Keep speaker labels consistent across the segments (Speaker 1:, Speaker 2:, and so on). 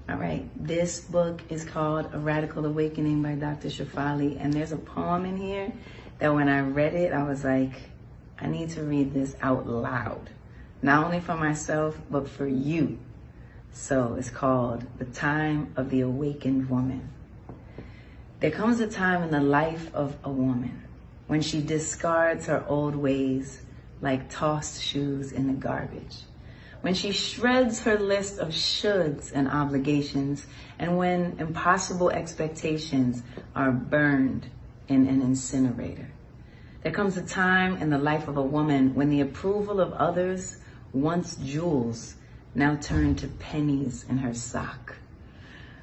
Speaker 1: All right, this book is called A Radical Awakening by Dr. Sha'Carri, and there's a poem in here that when I read it, I was like, I need to read this out loud, not only for myself, but for you. So it's called The Time of the Awakened Woman. There comes a time in the life of a woman when she discards her old ways like tossed shoes in the garbage, when she shreds her list of shoulds and obligations, and when impossible expectations are burned in an incinerator. There comes a time in the life of a woman when the approval of others, once jewels, now turn to pennies in her sock.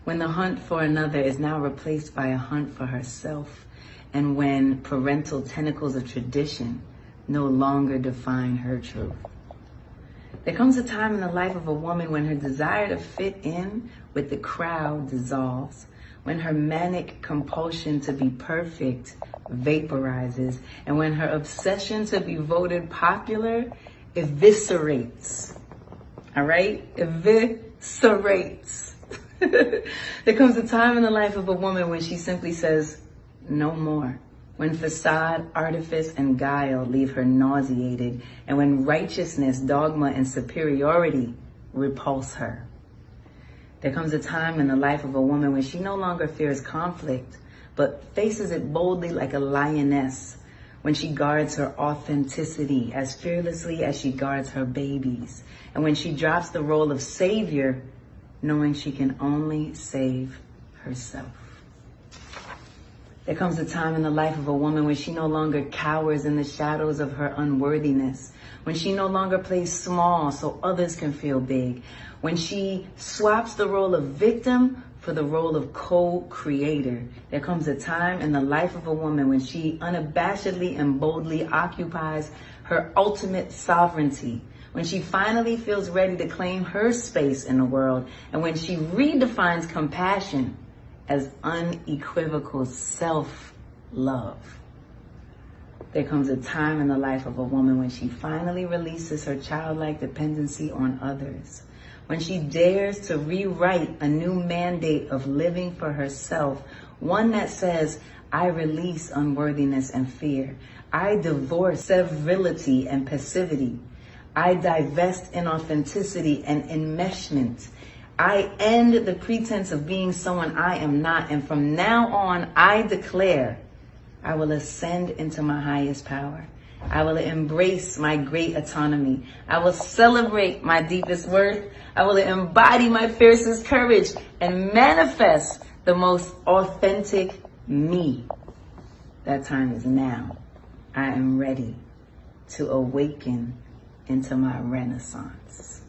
Speaker 1: When the hunt for another is now replaced by a hunt for herself, and when parental tentacles of tradition no longer define her truth. There comes a time in the life of a woman when her desire to fit in with the crowd dissolves, when her manic compulsion to be perfect vaporizes, and when her obsession to be voted popular eviscerates. All right? Eviscerates. There comes a time in the life of a woman when she simply says, no more. When facade, artifice, and guile leave her nauseated, and when righteousness, dogma, and superiority repulse her. There comes a time in the life of a woman when she no longer fears conflict, but faces it boldly like a lioness, when she guards her authenticity as fearlessly as she guards her babies, and when she drops the role of savior, knowing she can only save herself. There comes a time in the life of a woman when she no longer cowers in the shadows of her unworthiness, when she no longer plays small so others can feel big, when she swaps the role of victim for the role of co-creator. There comes a time in the life of a woman when she unabashedly and boldly occupies her ultimate sovereignty, when she finally feels ready to claim her space in the world, and when she redefines compassion as unequivocal self-love. There comes a time in the life of a woman when she finally releases her childlike dependency on others, when she dares to rewrite a new mandate of living for herself, one that says, I release unworthiness and fear. I divorce servility and passivity. I divest inauthenticity and enmeshment. I end the pretense of being someone I am not, and from now on, I declare I will ascend into my highest power. I will embrace my great autonomy. I will celebrate my deepest worth. I will embody my fiercest courage and manifest the most authentic me. That time is now. I am ready to awaken into my renaissance.